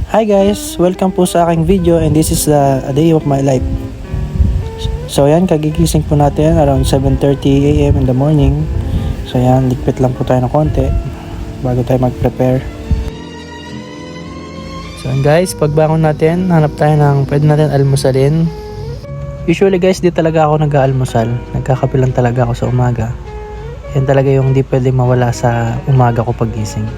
Hi guys! Welcome po sa aking video and this is a day of my life. So yan, kagigising po natin around 7:30 AM in the morning. So yan, ligpit lang po tayo ng konti bago tayo mag-prepare. So yan guys, pagbangon natin, hanap tayo ng pwede natin almusalin. Usually guys, di talaga ako nag-aalmusal. Nagkakape lang talaga ako sa umaga. Yan talaga yung di pwede mawala sa umaga ko pagising.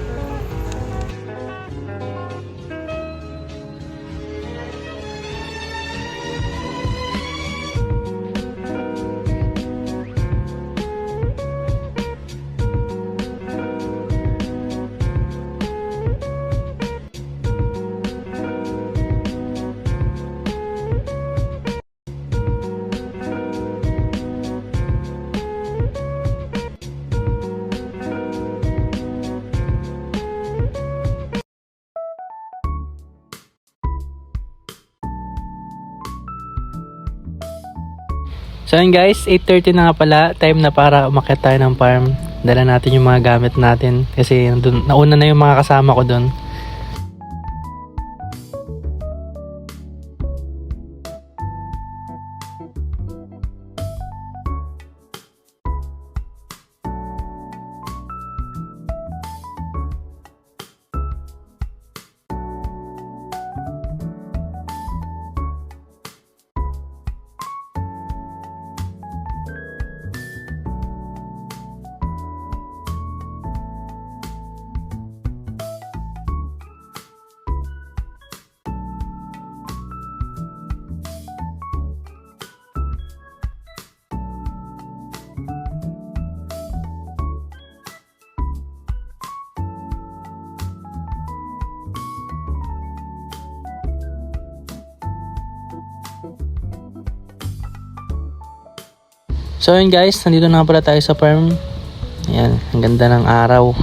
So yun guys, 8:30 na nga pala, time na para umakyat tayo ng farm. Dala natin yung mga gamit natin kasi nauna na yung mga kasama ko dun. So yun guys, nandito na pala tayo sa farm. Ayan, ang ganda ng araw.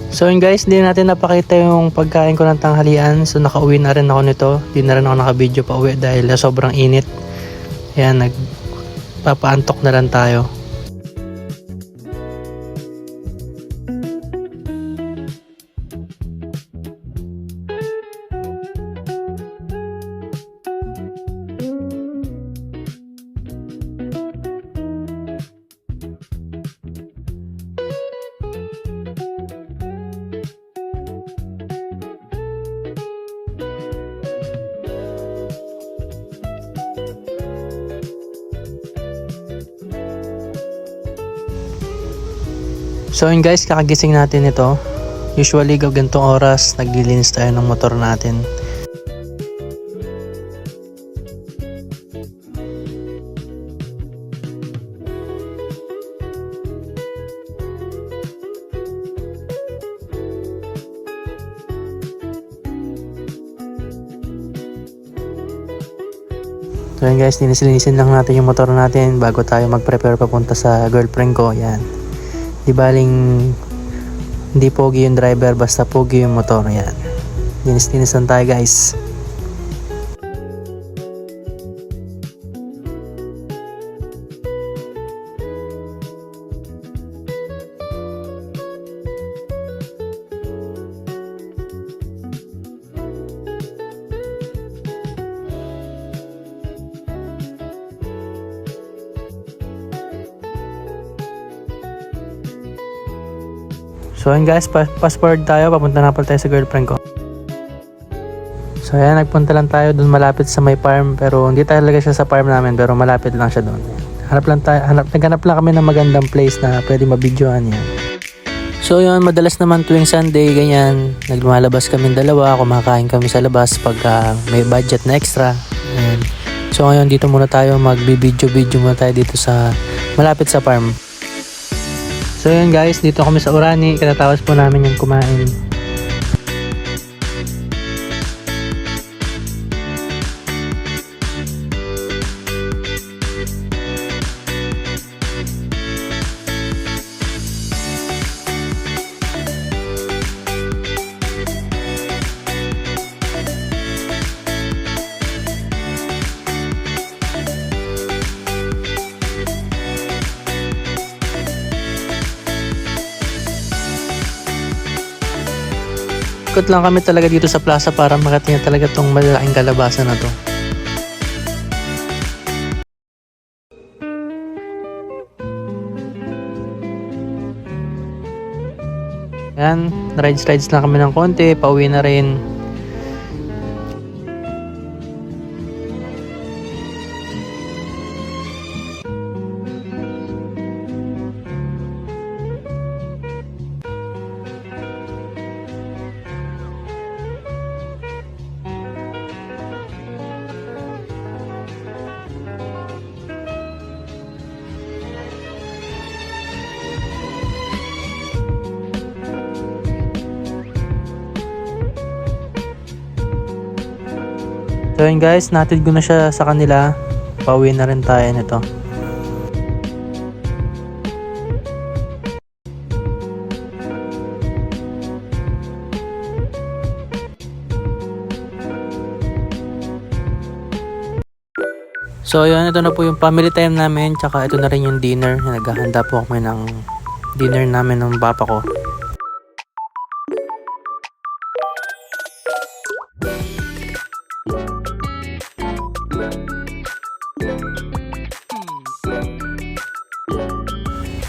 So yun guys, hindi natin napakita yung pagkain ko ng tanghalian. So nakauwi na rin ako nito. Hindi na rin ako naka-video pa uwi dahil sobrang init. Ayan, nagpapaantok na lang tayo. So yun guys, kakagising natin ito. Usually gantong oras naglilinis tayo ng motor natin. So yan guys, linisin lang natin yung motor natin bago tayo mag-prepare papunta sa girlfriend ko. Yan. Di baling hindi pogi yung driver, basta pogi yung motor. Yan. Linis lang tayo guys. So yun guys, fast forward tayo, papunta na pala tayo sa girlfriend ko. So ayan, nagpunta lang tayo dun malapit sa may farm, pero hindi talaga siya sa farm namin, pero malapit lang siya dun. Naghanap lang kami ng magandang place na pwede mabidyohan yan. So yun, madalas naman tuwing Sunday, ganyan, naglumalabas kami dalawa, kumakain kami sa labas pag may budget na extra. Ayan. So ngayon, dito muna tayo, magbibidyo muna tayo dito sa malapit sa farm. So yun guys, dito kami sa Orani, katatawas po namin yung kumain. Ikot lang kami talaga dito sa plaza para makita niya talaga tong malaking kalabasa na to. Yan, rides lang kami ng konti, pauwi na rin. So yun guys, natid ko na siya sa kanila. Pauwi na rin tayo nito. So yun, ito na po yung family time namin. Tsaka ito na rin yung dinner. Naghahanda po kami ng dinner namin ng papa ko.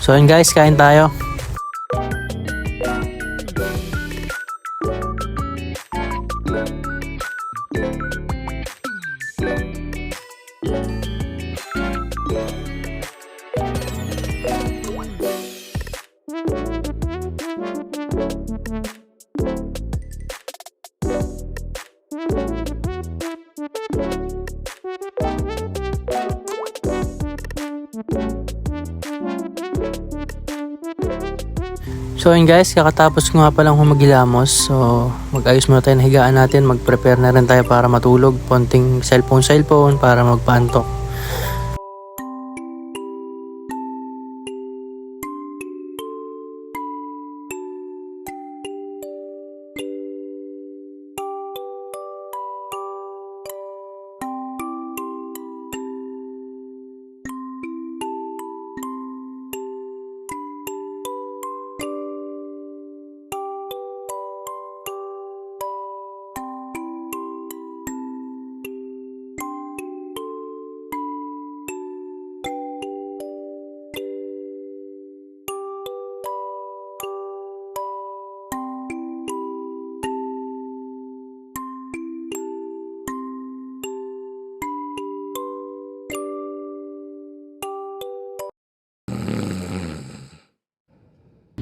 So yun guys, kain tayo. So yun guys, kakatapos ko nga palang humagilamos. So mag-ayos muna tayo ng higaan natin. Mag-prepare na rin tayo para matulog. Konting cellphone para magpaantok.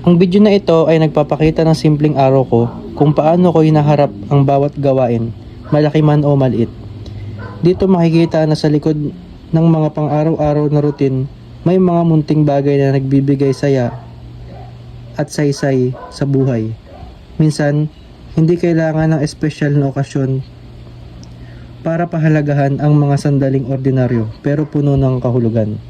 Ang video na ito ay nagpapakita ng simpleng araw ko kung paano ko hinaharap ang bawat gawain, malaki man o maliit. Dito makikita na sa likod ng mga pang-araw-araw na routine, may mga munting bagay na nagbibigay saya at saysay sa buhay. Minsan, hindi kailangan ng espesyal na okasyon para pahalagahan ang mga sandaling ordinaryo pero puno ng kahulugan.